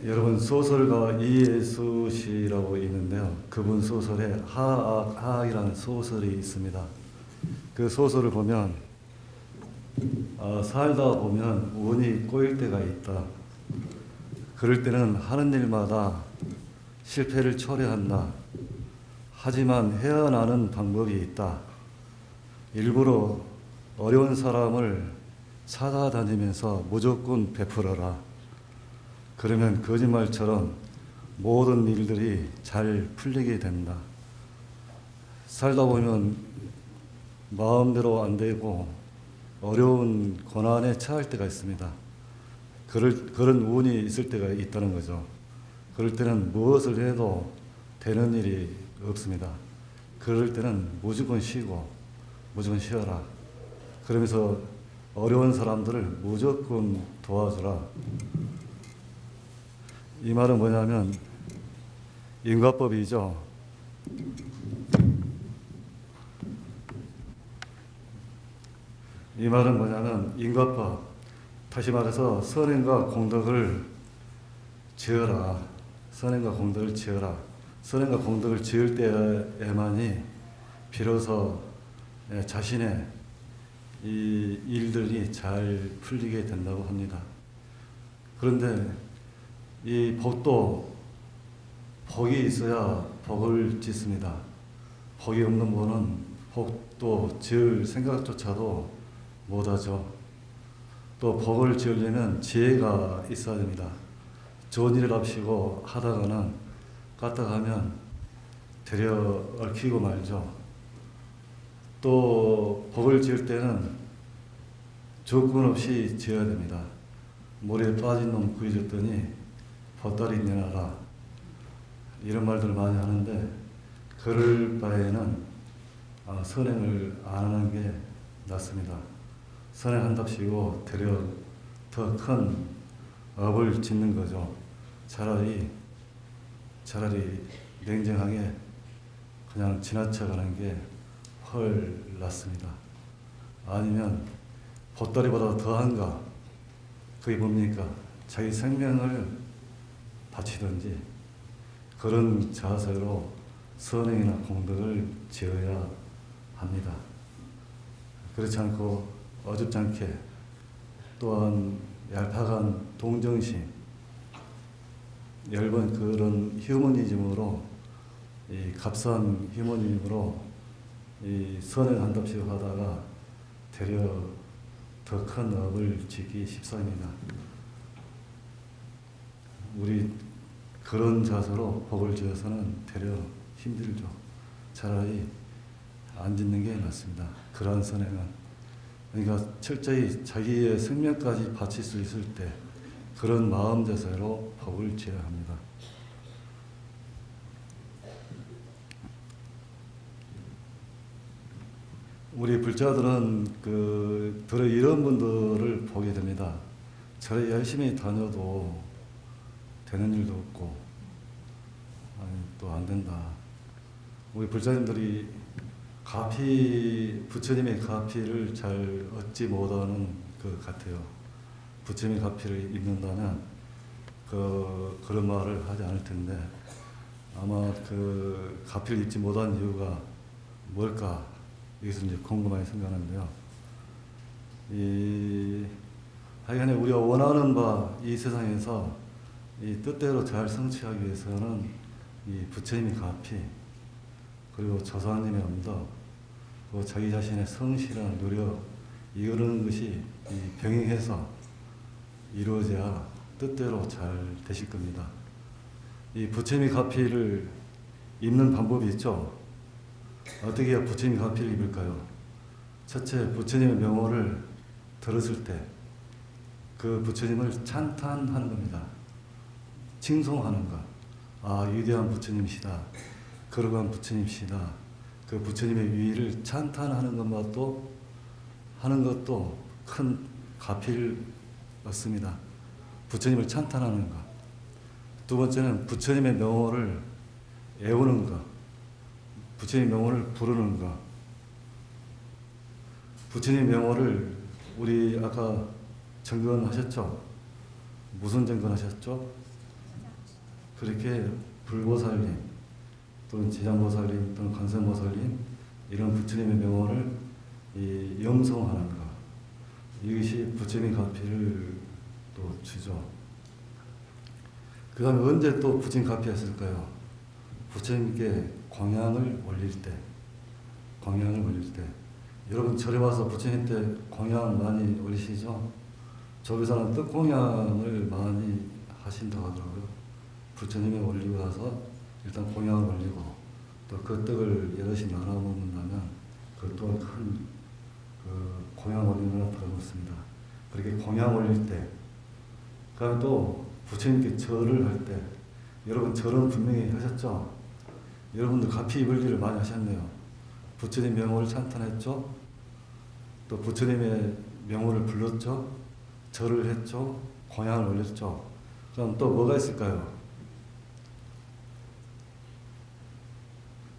여러분 소설가 이예수 씨라고 있는데요. 그분 소설에 하악이라는 소설이 있습니다. 그 소설을 보면 살다 보면 운이 꼬일 때가 있다. 그럴 때는 하는 일마다 실패를 초래한다. 하지만 헤어나는 방법이 있다. 일부러 어려운 사람을 찾아다니면서 무조건 베풀어라. 그러면 거짓말처럼 모든 일들이 잘 풀리게 된다. 살다 보면 마음대로 안 되고 어려운 고난에 처할 때가 있습니다. 그런 운이 있을 때가 있다는 거죠. 그럴 때는 무엇을 해도 되는 일이 없습니다. 그럴 때는 무조건 쉬고 무조건 쉬어라. 그러면서 어려운 사람들을 무조건 도와주라. 이 말은 뭐냐면 인과법이죠. 이 말은 뭐냐면 인과법. 다시 말해서 선행과 공덕을 지어라. 선행과 공덕을 지어라. 선행과 공덕을 지을 때에만이 비로소 자신의 이 일들이 잘 풀리게 된다고 합니다. 그런데 이 복도 복이 있어야 복을 짓습니다. 복이 없는 분은 복도 지을 생각조차도 못하죠. 또 복을 지으려면 지혜가 있어야 됩니다. 좋은 일을 합시고 하다가는 까딱하면 되려 얽히고 말죠. 또 복을 지을 때는 조건 없이 지어야 됩니다. 물에 빠진 놈 구해줬더니 보따리 내놔라. 이런 말들을 많이 하는데 그럴 바에는 선행을 안 하는 게 낫습니다. 선행한답시고 되려 더 큰 업을 짓는 거죠. 차라리 냉정하게 그냥 지나쳐가는 게 훨 낫습니다. 아니면 보따리보다 더한가? 그게 뭡니까? 자기 생명을 바치든지 그런 자세로 선행이나 공덕을 지어야 합니다. 그렇지 않고 어줍지 않게 또한 얄팍한 동정심, 얇은 그런 휴머니즘으로 이 값싼 휴머니즘으로 이 선행한답시고 하다가 되려 더 큰 업을 짓기 십상입니다. 우리 그런 자세로 복을 지어서는 되려 힘들죠. 차라리 안 짓는 게 낫습니다. 그러한 선행은. 그러니까 철저히 자기의 생명까지 바칠 수 있을 때 그런 마음 자세로 복을 지어야 합니다. 우리 불자들은 들어 이런 분들을 보게 됩니다. 절에 열심히 다녀도 되는 일도 없고 또 안 된다. 우리 불자님들이 부처님의 가피를 잘 얻지 못하는 것 같아요. 부처님의 가피를 입는다면 그런 말을 하지 않을 텐데 아마 그 가피를 입지 못한 이유가 뭘까? 이것을 이제 궁금하게 생각하는데요. 하여간에 우리가 원하는 바 이 세상에서 이 뜻대로 잘 성취하기 위해서는 이 부처님의 가피 그리고 조사님의 언덕 그리고 자기 자신의 성실한 노력 이런 것이 병행해서 이루어져야 뜻대로 잘 되실 겁니다. 이 부처님의 가피를 입는 방법이 있죠. 어떻게 해야 부처님의 가피를 입을까요? 첫째, 부처님의 명호를 들었을 때 그 부처님을 찬탄하는 겁니다. 칭송하는 것. 위대한 부처님이시다. 거룩한 부처님이시다. 그 부처님의 위를 찬탄하는 하는 것도 큰 가피를 얻습니다. 부처님을 찬탄하는 것. 두 번째는 부처님의 명호를 애우는 것. 부처님의 명호를 부르는 것. 부처님의 명호를 우리 아까 정근하셨죠? 무슨 정근하셨죠? 그렇게 불보살님 또는 지장보살님 또는 관세음보살님 이런 부처님의 명호를 염송하는 것, 이것이 부처님 가피를 또 주죠. 그 다음에 언제 또 부처님 가피가 있을까요? 부처님께 광양을 올릴 때, 여러분 절에 와서 부처님 때 광양 많이 올리시죠? 저기서는 떡광양을 많이 하신다고 하더라고요. 부처님에 올리고 나서 일단 광양을 올리고 또 그 떡을 여럿이 나눠 먹는다면 그 또한 큰 광양 올리는 거나 다름없습니다. 그렇게 광양 올릴 때, 그다음에 또 부처님께 절을 할 때, 여러분 절은 분명히 하셨죠? 여러분들 가피 입을 일을 많이 하셨네요. 부처님 명호를 찬탄했죠? 또 부처님의 명호를 불렀죠? 절을 했죠? 광양을 올렸죠? 그럼 또 뭐가 있을까요?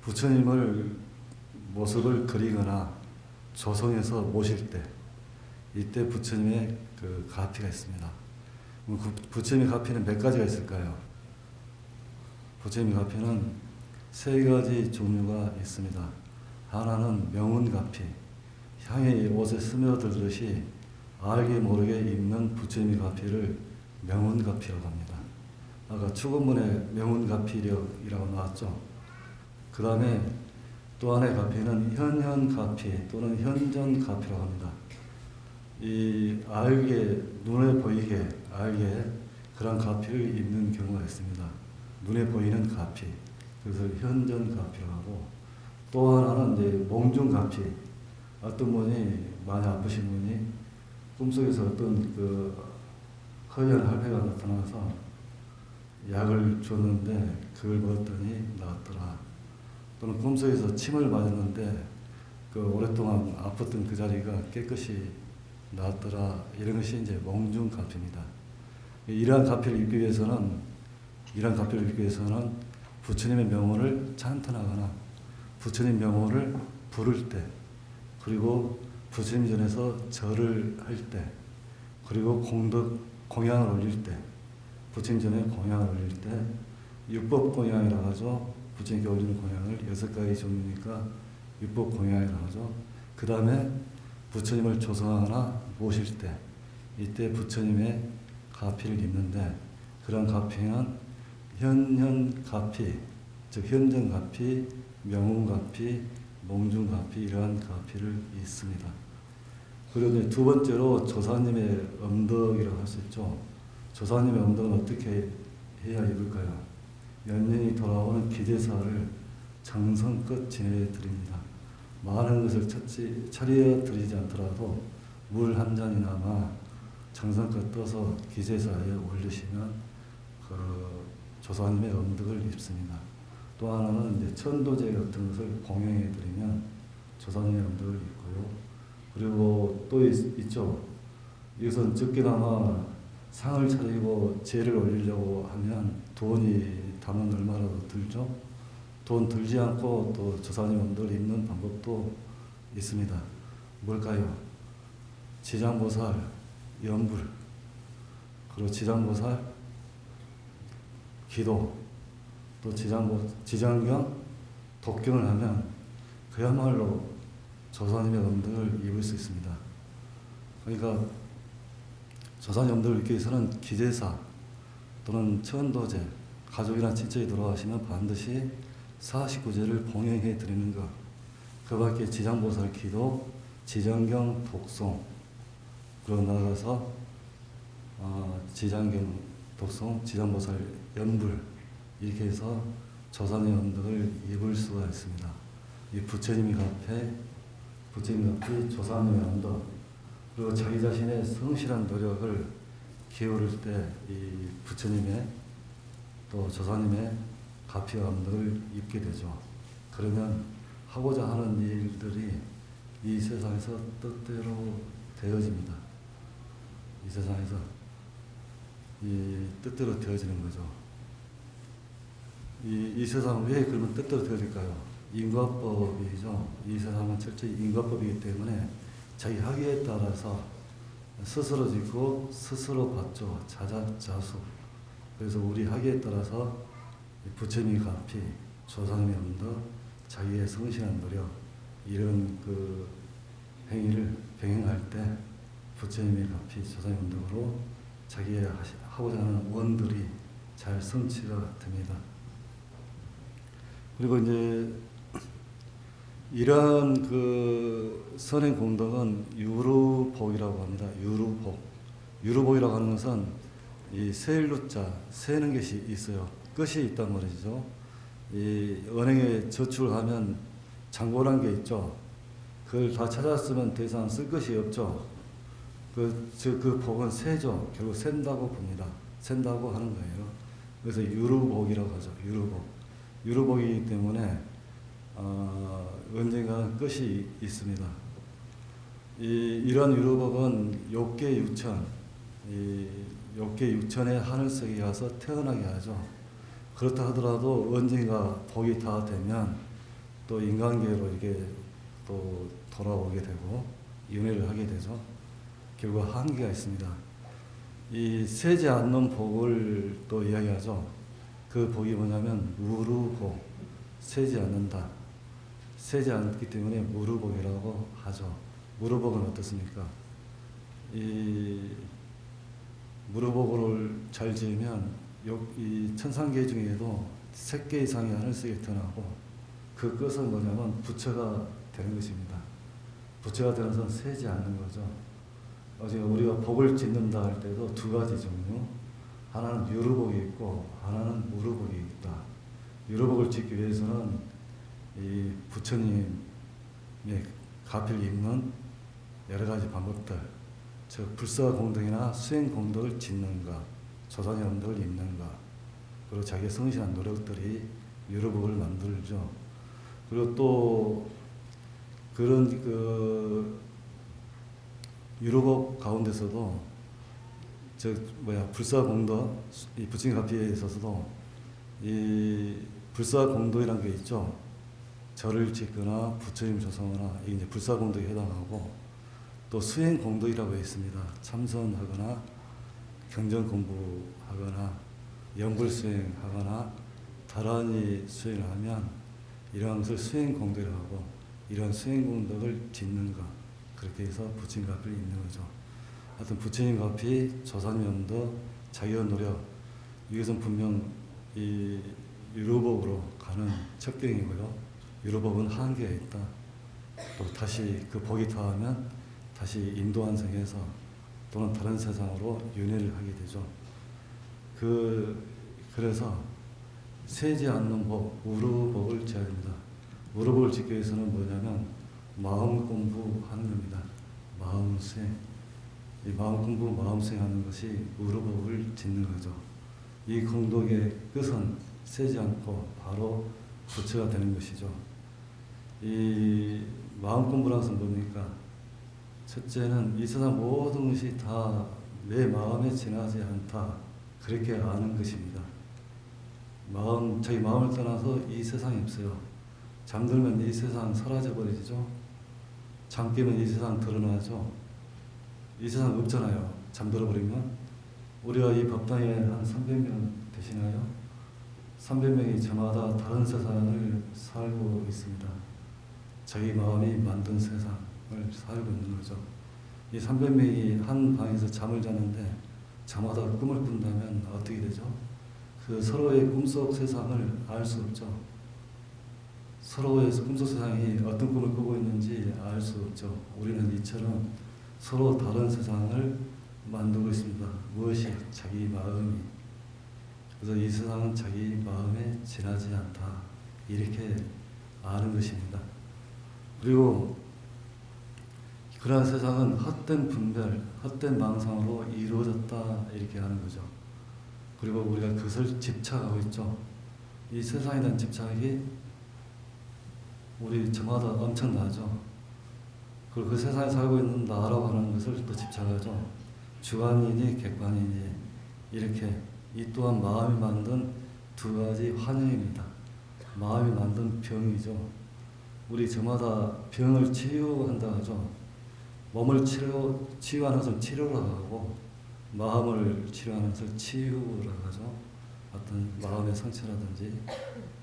부처님을 모습을 그리거나 조성해서 모실 때, 이때 부처님의 그 가피가 있습니다. 그 부처님의 가피는 몇 가지가 있을까요? 부처님의 가피는 세 가지 종류가 있습니다. 하나는 명운가피, 향이 옷에 스며들듯이 알게 모르게 입는 부처님의 가피를 명운가피라고 합니다. 아까 축원문에 명운가피력이라고 나왔죠. 그 다음에 또 하나의 가피는 현현가피 또는 현전가피라고 합니다. 이 알게, 눈에 보이게 알게 그런 가피를 입는 경우가 있습니다. 눈에 보이는 가피, 그래서 현전가피라고 하고, 또 하나는 이제 몽중가피. 어떤 분이 많이 아프신 분이 꿈속에서 어떤 그 허연 할배가 나타나서 약을 줬는데 그걸 먹었더니 나았더라. 또는 꿈속에서 침을 맞았는데 그 오랫동안 아팠던 그 자리가 깨끗이 나았더라. 이런 것이 이제 몽중가피입니다. 이러한 가피를 입기 위해서는 부처님의 명호를 찬탄하거나 부처님 명호를 부를 때, 그리고 부처님 전에서 절을 할 때, 그리고 공양을 올릴 때, 부처님 전에 공양을 올릴 때, 육법 공양이라고 하죠. 부처님께 올리는 공양을 6가지 종류니까 육법 공양이라고 하죠. 그 다음에 부처님을 조성하거나 모실 때, 이때 부처님의 가피를 입는데, 그런 가피는 현현가피, 즉 현전가피, 명운가피, 몽중가피, 이러한 가피를 입습니다. 그리고 이제 두 번째로 조사님의 엄덕이라고 할 수 있죠. 조사님의 엄덕은 어떻게 해야 입을까요? 연년이 돌아오는 기대사를 정성껏 지내드립니다. 많은 것을 차려드리지 않더라도 물 한 잔이나마 정성껏 떠서 기제사에 올리시면 그 조사님의 엄덕을 입습니다. 또 하나는 이제 천도제 같은 것을 공양해드리면 조사님의 엄덕을 입고요. 그리고 또 있죠. 이것은 적게나마 상을 차리고 제를 올리려고 하면 돈이 다만 얼마라도 들죠. 돈 들지 않고 또 조사님 엄덕을 입는 방법도 있습니다. 뭘까요? 지장보살 연불, 그리고 지장보살 기도, 또 지장경 독경을 하면 그야말로 조사님의 엄덕을 입을 수 있습니다. 그러니까 조사님 엄덕을 입기 위해서는 기제사 또는 천도제, 가족이나 친척이 돌아가시면 반드시 49제를 봉행해 드리는 것, 그 밖에 지장보살 기도, 지장경 독송, 그러고 나가서 지장경 독송, 지장보살 연불, 이렇게 해서 조사님의 엄덕을 입을 수가 있습니다. 이 부처님이 앞에 조사님의 엄덕, 그리고 자기 자신의 성실한 노력을 기울일 때 이 부처님의 또 조사님의 가피와 엄덕을 입게 되죠. 그러면 하고자 하는 일들이 이 세상에서 뜻대로 되어집니다. 이 세상에서 이 뜻대로 되어지는 거죠. 이 세상은 왜 그러면 뜻대로 되어질까요? 인과법이죠. 이 세상은 철저히 인과법이기 때문에 자기 학위에 따라서 스스로 짓고 스스로 받죠. 자작자수. 그래서 우리 학위에 따라서 부처님의 가피, 조상의 언덕, 자기의 성실한 노력 이런 그 행위를 병행할 때 부처님의 가피, 조상의 언덕으로 자기의 하고자 하는 원들이 잘 성취가 됩니다. 그리고 이제 이러한 그 선행 공덕은 유루복이라고 합니다. 유루복. 유루복이라고 하는 것은 이 세일루자, 세는 것이 있어요. 끝이 있단 말이죠. 이 은행에 저축을 하면 잔고란 게 있죠. 그걸 다 찾았으면 더 이상 쓸 것이 없죠. 그 복은 세죠. 결국 센다고 봅니다. 센다고 하는 거예요. 그래서 유루복이라고 하죠. 유루복. 유루복이기 때문에 언젠가 끝이 있습니다. 이런 유루복은 욕계 유천, 욕계 유천의 하늘색에 가서 태어나게 하죠. 그렇다 하더라도 언젠가 복이 다 되면 또 인간계로 이게 또 돌아오게 되고 연애를 하게 되죠. 결국 한계가 있습니다. 이 세지 않는 복을 또 이야기하죠. 그 복이 뭐냐면 무루복, 세지 않는다. 세지 않기 때문에 무루복이라고 하죠. 무루복은 어떻습니까? 이 무루복을 잘 지으면 이 천상계 중에도 3개 이상의 하늘색이 태어나고 그 끝은 뭐냐면 부처가 되는 것입니다. 부처가 되는 것은 세지 않는 거죠. 어제 우리가 복을 짓는다 할 때도 2가지 종류, 하나는 유루복이 있고 하나는 무루복이 있다. 유루복을 짓기 위해서는 이 부처님의 가피를 입는 여러 가지 방법들, 즉 불사공덕이나 수행공덕을 짓는가, 조상의 언덕을 입는가, 그리고 자기의 성실한 노력들이 유루복을 만들죠. 그리고 또 그런 그 유루복 가운데서도 불사공덕, 이 부처님 가피에 있어서도 이 불사공덕이라는 게 있죠. 절을 짓거나 부처님 조성하거나 이게 이제 불사공덕에 해당하고 또 수행공덕이라고 있습니다. 참선하거나 경전 공부하거나 영불 수행하거나 다란히 수행을 하면 이러한 것을 수행공덕이라고 하고 이러한 수행공덕을 짓는 것, 그렇게 해서 부처님 가피를 입는 거죠. 하여튼 부처님 가피, 조상의 언덕, 자기의 노력, 이것은 분명 이 유루복으로 가는 첩경이고요. 유루복은 한계가 있다. 또 다시 그 복이 다하면 다시 인도환생해서 또는 다른 세상으로 윤회를 하게 되죠. 그래서 세지 않는 복, 무루복을 지어야 됩니다. 무루복을 짓기 위해서는 뭐냐면 마음 공부하는 겁니다. 마음 수행. 이 마음 공부, 마음 수행하는 것이 무루복을 짓는 거죠. 이 공덕의 끝은 세지 않고 바로 부처가 되는 것이죠. 이 마음 공부라는 것은 뭡니까? 첫째는 이 세상 모든 것이 다 내 마음에 지나지 않다. 그렇게 아는 것입니다. 자기 마음을 떠나서 이 세상이 없어요. 잠들면 이 세상 사라져 버리죠. 잠 깨면 이 세상 드러나죠. 이 세상 없잖아요. 잠들어 버리면. 우리가 이 법당에 한 300명 되시나요? 300명이 저마다 다른 세상을 살고 있습니다. 자기 마음이 만든 세상을 살고 있는 거죠. 이 300명이 한 방에서 잠을 자는데 저마다 꿈을 꾼다면 어떻게 되죠? 그 서로의 꿈속 세상을 알 수 없죠. 서로의 꿈속 세상이 어떤 꿈을 꾸고 있는지 알 수 없죠. 우리는 이처럼 서로 다른 세상을 만들고 있습니다. 무엇이? 자기 마음이. 그래서 이 세상은 자기 마음에 지나지 않다. 이렇게 아는 것입니다. 그리고 그러한 세상은 헛된 분별, 헛된 망상으로 이루어졌다. 이렇게 하는 거죠. 그리고 우리가 그것을 집착하고 있죠. 이 세상에 대한 집착이 우리 저마다 엄청나죠. 그리고 그 세상에 살고 있는 나라고 하는 것을 또 집착하죠. 주관이니 객관이니 이렇게 이 또한 마음이 만든 2가지 환영입니다. 마음이 만든 병이죠. 우리 저마다 병을 치유한다 하죠. 몸을 치유하는 것을 치료라고 하고 마음을 치료하면서 치유라고 하죠. 어떤 마음의 상처라든지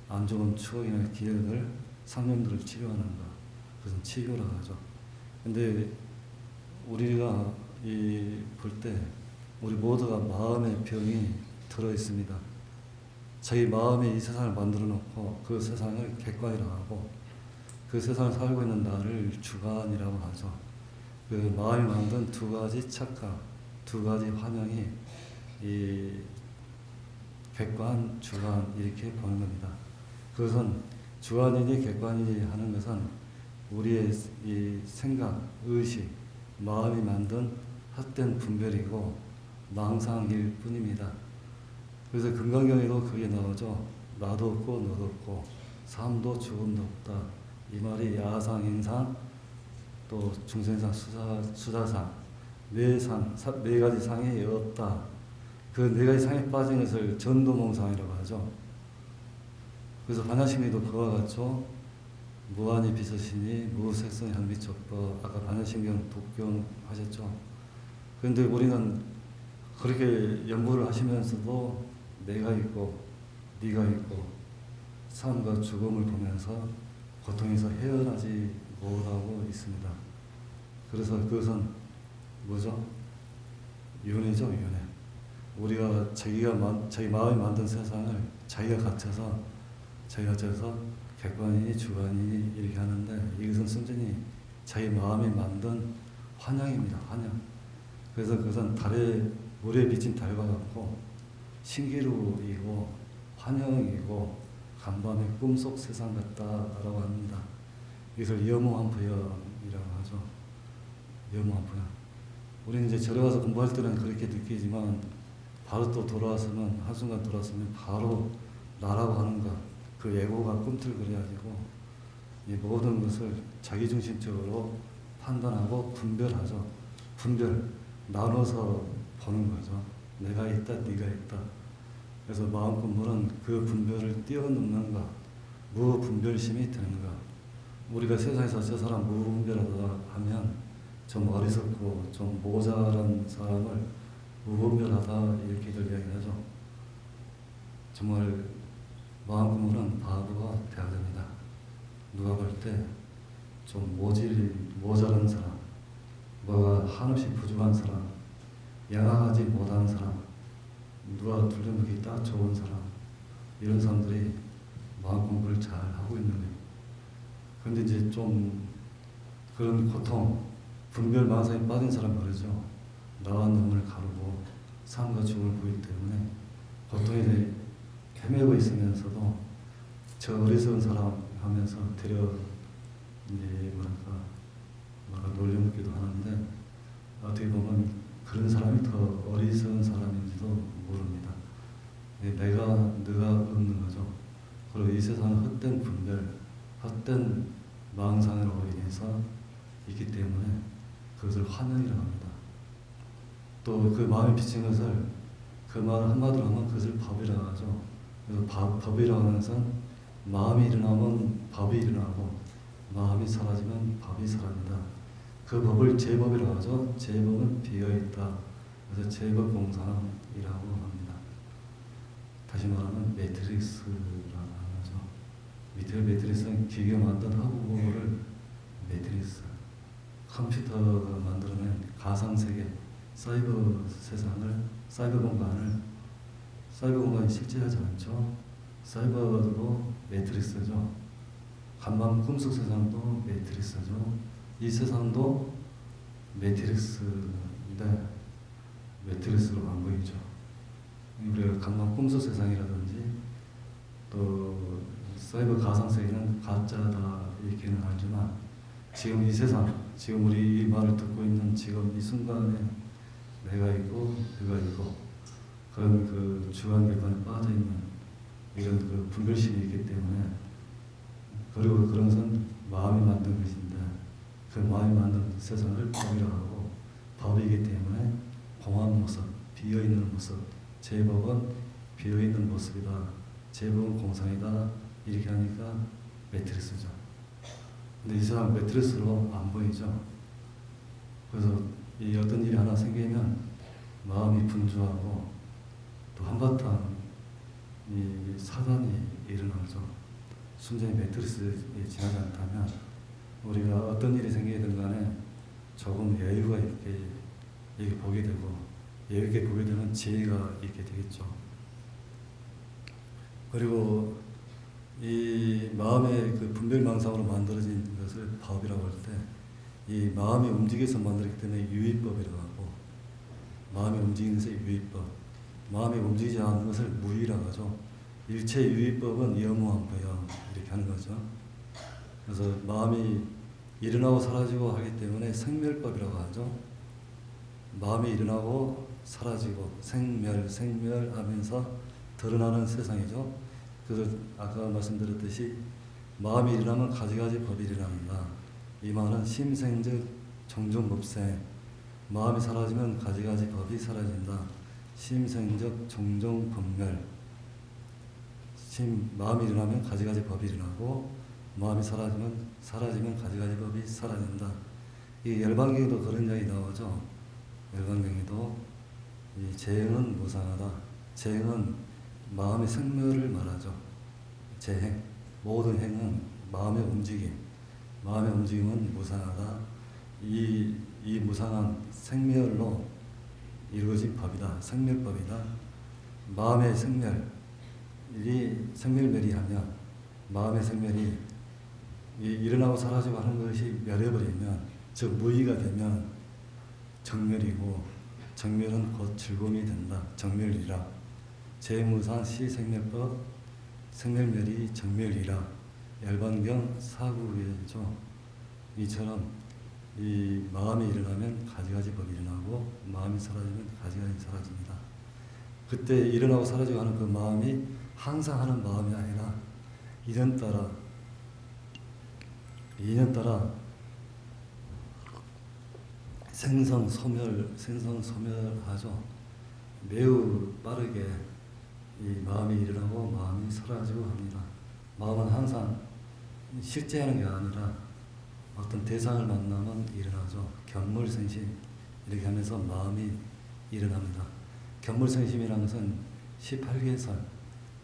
안 좋은 추억이나 기억을 상념들을 치료하는 것, 그것은 치유라고 하죠. 근데 우리가 볼 때 우리 모두가 마음의 병이 들어 있습니다. 자기 마음이 이 세상을 만들어 놓고 그 세상을 객관이라고 하고 그 세상을 살고 있는 나를 주관이라고 하죠. 그 마음이 만든 두 가지 착각, 두 가지 환영이 이 객관, 주관 이렇게 보는 겁니다. 그것은 주관이니 객관이니 하는 것은 우리의 이 생각, 의식, 마음이 만든 헛된 분별이고 망상일 뿐입니다. 그래서 금강경에도 그게 나오죠. 나도 없고 너도 없고 삶도 죽음도 없다. 이 말이 야상, 인상, 또 중생상, 수사상, 네 가지 상이 없다. 그 네 가지 상에 빠진 것을 전도몽상이라고 하죠. 그래서 반야심리도 그와 같죠. 무한히 비서시니 무색성 향비촉법, 아까 반야심경 독경 하셨죠. 그런데 우리는 그렇게 연구를 하시면서도 내가 있고 네가 있고 삶과 죽음을 보면서 고통에서 헤어나지 못하고 있습니다. 그래서 그것은 뭐죠? 윤회죠, 윤회. 우리가 자기 마음이 만든 세상을 자기가 갇혀서 객관이니 주관이니 이렇게 하는데 이것은 순전히 자기 마음이 만든 환영입니다. 환영. 그래서 그것은 물에 비친 달과 같고 신기루이고 환영이고 간밤의 꿈속 세상 같다라고 합니다. 이것을 여무한포연이라고 하죠. 여무한포연. 우리는 이제 절에 와서 공부할 때는 그렇게 느끼지만 바로 또 돌아와서는 한순간 돌아서면 바로 나라고 하는 것, 그 예고가 꿈틀거려가지고 이 모든 것을 자기중심적으로 판단하고 분별하죠. 분별, 나눠서 보는 거죠. 내가 있다, 네가 있다. 그래서 마음 공부는 그 분별을 뛰어넘는 것, 무분별심이 되는 것. 우리가 세상에서 저 사람 무분별하다 하면 좀 어리석고 좀 모자란 사람을 무분별하다 이렇게들 이야기하죠. 정말 마음 공부는 바보가 되어야 됩니다. 누가 볼 때 좀 모자란 사람, 뭐가 한없이 부족한 사람, 양악하지 못한 사람, 누가 둘러보기 딱 좋은 사람, 이런 사람들이 마음 공부를 잘 하고 있는 거예요. 그런데 이제 좀 그런 고통, 분별 망상에 빠진 사람 말이죠. 나와 너를 가르고 삶과 죽음을 보기 때문에 고통에 대해 헤매고 있으면서도 저 어리석은 사람 하면서 되려 이제 뭐랄까 놀려먹기도 하는데 어떻게 보면 그런 사람이 더 어리석은 사람인지도 모릅니다. 내가 없는 거죠. 그리고 이 세상은 헛된 분별, 헛된 망상으로 인해서 있기 때문에 그것을 환영이라고 합니다. 또 그 마음에 비친 것을 그 말 한마디로 하면 그것을 법이라고 하죠. 그래서 법이라고 하는 것은 마음이 일어나면 법이 일어나고 마음이 사라지면 법이 사라진다. 그 법을 제법이라고 하죠. 제법은 비어있다. 그래서 제법공상이라고 합니다. 다시 말하면 매트릭스라고 하죠. 밑에 매트릭스는 기계 만든 허브를 매트릭스. 컴퓨터가 만들어낸 가상세계, 사이버 세상을, 사이버 공간이 실제하지 않죠. 사이버도 매트릭스죠. 간밤 꿈속 세상도 매트릭스죠. 이 세상도 매트릭스인데 매트릭스로 안 보이죠. 우리가 간밤 꿈속 세상이라든지 또 사이버 가상세계는 가짜다 이렇게는 알지만 지금 이 세상, 지금 우리 이 말을 듣고 있는 지금 이 순간에 내가 있고 네가 있고 그런 그 주관객관에 빠져있는 이런 그 분별심이 있기 때문에 그리고 그런 것은 마음이 만든 것인데 그 마음이 만든 세상을 법이라고 하고 법이기 때문에 공한 모습, 비어있는 모습, 제법은 비어있는 모습이다. 제법은 공상이다. 이렇게 하니까 매트리스죠. 근데 이 사람 매트리스로 안 보이죠. 그래서 이 어떤 일이 하나 생기면 마음이 분주하고 또 한바탕 이 사단이 일어나죠. 순전히 매트리스에 지나지 않다면 우리가 어떤 일이 생기든 간에 조금 여유가 이렇게 보게 되고 여유 있게 보게 되면 지혜가 있게 되겠죠. 그리고 이 마음의 그 분별망상으로 만들어진 것을 법이라고 할 때 이 마음이 움직여서 만들기 때문에 유의법이라고 하고 마음이 움직이는 것을 유의법, 마음이 움직이지 않는 것을 무의라고 하죠. 일체 유의법은 여무한거야 이렇게 하는 거죠. 그래서 마음이 일어나고 사라지고 하기 때문에 생멸법이라고 하죠. 마음이 일어나고 사라지고 생멸하면서 드러나는 세상이죠. 그래서 아까 말씀드렸듯이 마음이 일어나면 가지가지 법이 일어난다. 이 말은 심생적 종종법생, 마음이 사라지면 가지가지 법이 사라진다. 심생적 종종법멸, 마음이 일어나면 가지가지 법이 일어나고 마음이 사라지면 가지가지 법이 사라진다. 이 열반경에도 그런 이야기 나오죠. 열반경에도 이 재행은 무상하다. 재행은 마음의 생멸을 말하죠. 재행, 모든 행은 마음의 움직임, 마음의 움직임은 무상하다. 이 무상한 생멸로 이루어진 법이다. 생멸법이다. 마음의 생멸이 생멸멸이하며 마음의 생멸이 일어나고 사라지고 하는 것이 멸해버리면 즉 무의가 되면 정멸이고 정멸은 곧 즐거움이 된다. 정멸이라. 재무상 시생멸법 생멸멸이 정멸이라. 열반경 사구의죠. 이처럼 이 마음이 일어나면 가지가지 법이 일어나고 마음이 사라지면 가지가지 사라집니다. 그때 일어나고 사라지고 하는 그 마음이 항상 하는 마음이 아니라 인연따라 생성소멸하죠. 매우 빠르게 이 마음이 일어나고 마음이 사라지고 합니다. 마음은 항상 실제하는 게 아니라 어떤 대상을 만나면 일어나죠. 견물생심 이렇게 하면서 마음이 일어납니다. 견물생심이라는 것은 18개설,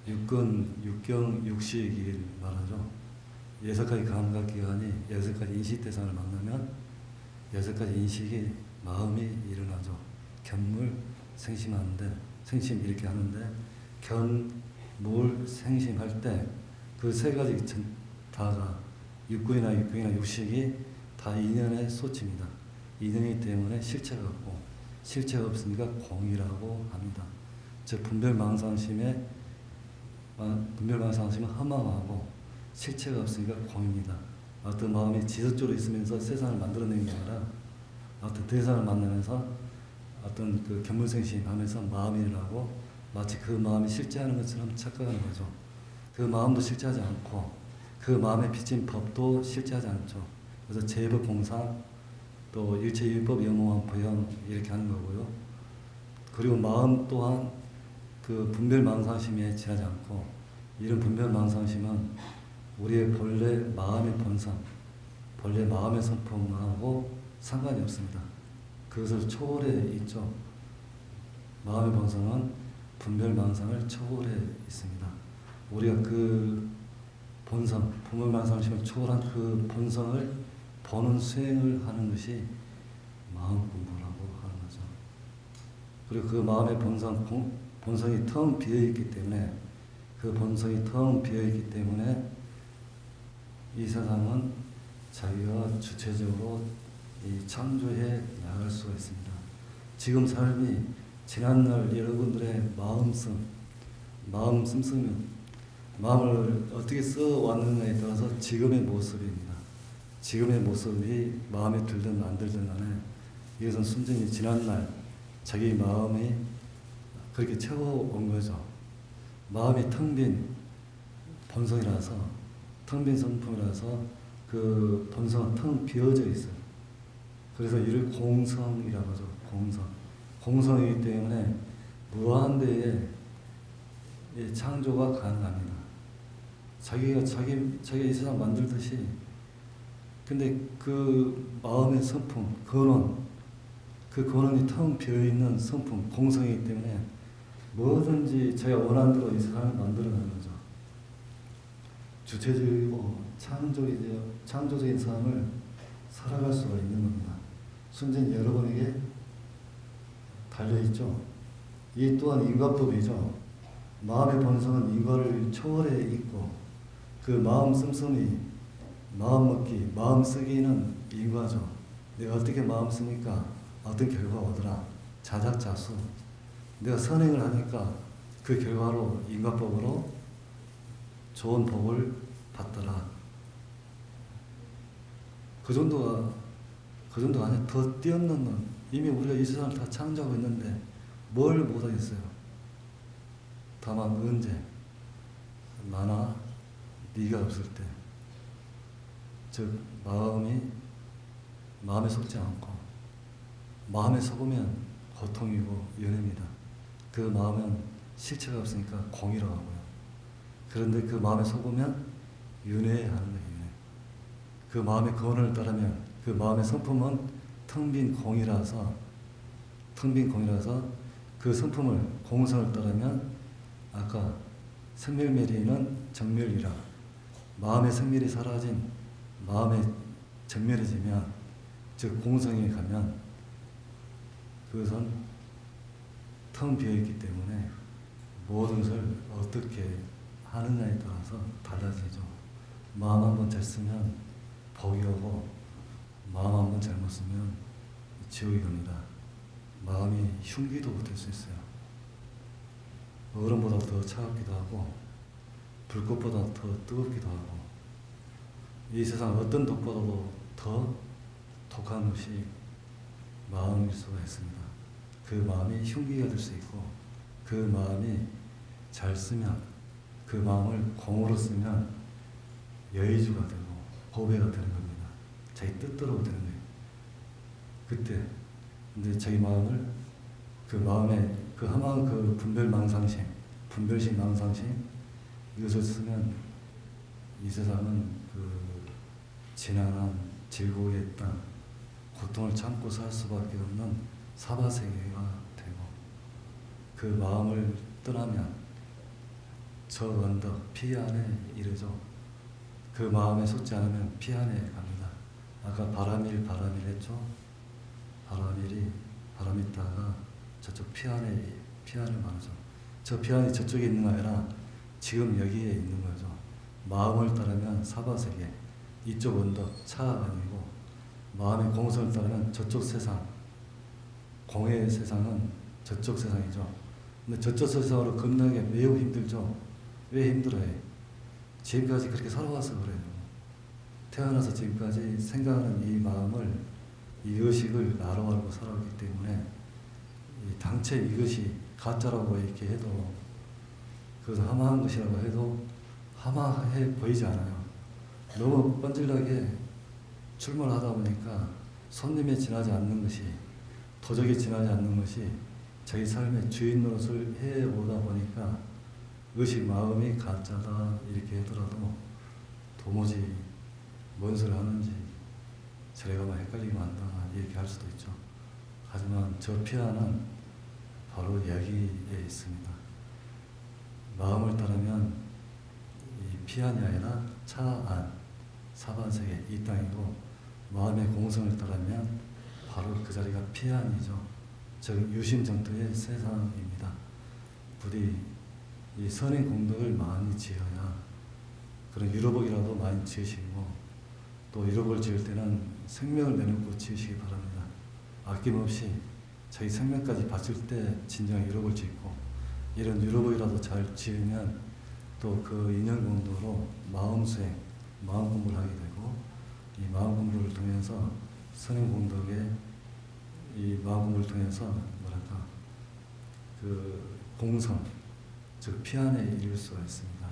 육경, 육식을 말하죠. 6가지 감각기관이 6가지 인식 대상을 만나면 6가지 인식이 마음이 일어나죠. 견물 생심 이렇게 하는데 견물 생심 할 때 그 3가지 다가 육구이나 육식이 다 인연의 소치입니다. 인연이기 때문에 실체가 없고 실체가 없으니까 공이라고 합니다. 즉 분별망상심은 허망하고 실체가 없으니까 공입니다. 어떤 마음이 지속적으로 있으면서 세상을 만들어내는 게 아니라 어떤 대상을 만나면서 어떤 그 견물생심 하면서 마음이 일어나고 마치 그 마음이 실제하는 것처럼 착각하는 거죠. 그 마음도 실제하지 않고 그 마음에 비친 법도 실제하지 않죠. 그래서 제법 공상 또 일체유법 영무한 보형 이렇게 하는 거고요. 그리고 마음 또한 그 분별망상심에 지나지 않고 이런 분별망상심은 우리의 본래 마음의 본성, 본래 마음의 성품하고 상관이 없습니다. 그것을 초월해 있죠. 마음의 본성은 분별망상을 초월해 있습니다. 우리가 그 본성, 분별망상심을 초월한 그 본성을 보는 수행을 하는 것이 마음 공부라고 하는 거죠. 그리고 그 마음의 본성이 텅 비어있기 때문에 이 세상은 자기가 주체적으로 이 창조해 나갈 수가 있습니다. 지금 삶이 지난날 여러분들의 마음 씀씀이 마음을 어떻게 써왔느냐에 따라서 지금의 모습입니다. 지금의 모습이 마음에 들든 안 들든 간에 이것은 순전히 지난날 자기 마음이 그렇게 채워온 거죠. 마음이 텅 빈 본성이라서 텅 빈 성품이라서 그 본성은 텅 비어져 있어요. 그래서 이를 공성이라고 하죠. 공성이기 때문에 무한 대의 창조가 가능합니다. 자기가 이 세상 만들듯이 근데 그 마음의 성품, 근원, 그 그 근원이 텅 비어있는 성품, 공성이기 때문에 뭐든지 자기가 원하는 대로 이 세상을 만들어가는 거죠. 주체적이고 창조적인 삶을 살아갈 수가 있는 겁니다. 순전히 여러분에게 달려있죠. 이 또한 인과법이죠. 마음의 본성은 인과를 초월해 있고 그 마음 씀씀이, 마음 먹기, 마음 쓰기는 인과죠. 내가 어떻게 마음 쓰니까 어떤 결과가 오더라. 자작자수. 내가 선행을 하니까 그 결과로 인과법으로 좋은 복을 받더라. 그 정도가 아니라 더 뛰어넘는, 이미 우리가 이 세상을 다 창조하고 있는데 뭘 못하겠어요. 다만 언제 나나 네가 없을 때, 즉 마음에 속지 않고 마음에 속으면 고통이고 연애입니다. 그 마음은 실체가 없으니까 공이라고 하고요. 그런데 그 마음에 속으면 윤회하는 거예요. 그 마음의 근원을 따르면 그 마음의 성품은 텅 빈 공이라서 그 성품을, 공성을 따르면 아까 생멸멸이는 정멸이라, 마음의 생멸이 사라진 마음의 정멸해지면, 즉 공성에 가면 그것은 텅 비어있기 때문에 모든 것을 어떻게 하느냐에 따라서 달라지죠. 마음 한번 잘 쓰면 복이 오고 마음 한번 잘못 쓰면 지옥이 갑니다. 마음이 흉기도 될 수 있어요. 얼음보다 더 차갑기도 하고 불꽃보다 더 뜨겁기도 하고 이 세상 어떤 독보다도 더 독한 것이 마음일 수가 있습니다. 그 마음이 흉기가 될 수 있고 그 마음이 잘 쓰면, 그 마음을 공으로 쓰면 여의주가 되고 보배가 되는 겁니다. 자기 뜻대로 되는 거예요. 그때 근데 자기 마음을, 그 마음에 그 하마한 그 분별심 망상심 이것을 쓰면 이 세상은 그 지난한 질고의 땅, 고통을 참고 살 수밖에 없는 사바세계가 되고, 그 마음을 떠나면 저 언덕 피안에 이르죠. 그 마음에 속지 않으면 피안에 갑니다. 아까 바람일 했죠. 바람 있다가 저쪽 피안을 말하죠. 저 피안이 저쪽에 있는 거 아니라 지금 여기에 있는 거죠. 마음을 따르면 사바세계, 이쪽 언덕 차가 아니고, 마음의 공성을 따르면 저쪽 세상, 공의 세상은 저쪽 세상이죠. 근데 저쪽 세상으로 건너기 매우 힘들죠. 왜 힘들어요? 지금까지 그렇게 살아와서 그래요. 태어나서 지금까지 생각하는 이 마음을, 이 의식을 나로 알고 살아왔기 때문에 이 당최 이것이 가짜라고 이렇게 해도, 그것을 하마한 것이라고 해도 하마해 보이지 않아요. 너무 뻔질나게 출몰하다 보니까 손님에 지나지 않는 것이, 도적에 지나지 않는 것이 자기 삶의 주인 노릇을 해오다 보니까 의식 마음이 가짜다 이렇게 하더라도 도무지 뭔 소리 하는지 저래가만 헷갈리게 한다 이렇게 할 수도 있죠. 하지만 저 피안은 바로 여기에 있습니다. 마음을 따르면 이 피안이 아니라 차안, 사반세계 이 땅이고, 마음의 공성을 따르면 바로 그 자리가 피안이죠. 즉 유심정토의 세상입니다. 부디 이 선행 공덕을 많이 지어야, 그런 유로복이라도 많이 지으시고, 또 유로복을 지을 때는 생명을 내놓고 지으시기 바랍니다. 아낌없이 자기 생명까지 바칠 때 진정 유로복을 짓고, 이런 유로복이라도 잘 지으면 또 그 인연 공덕으로 마음 수행, 마음 공부를 하게 되고, 이 마음 공부를 통해서 선행 공덕에, 이 마음 공부를 통해서 뭐랄까 그 공성, 즉 피안에 이를 수가 있습니다.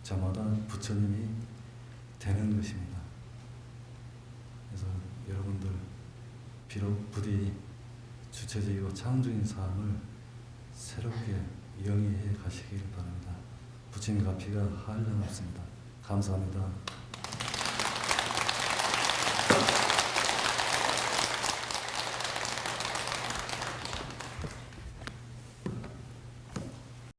저마다 부처님이 되는 것입니다. 그래서 여러분들 비록 부디 주체적이고 창조적인 삶을 새롭게 영위해 가시길 바랍니다. 부처님 가피가 한량없습니다. 감사합니다.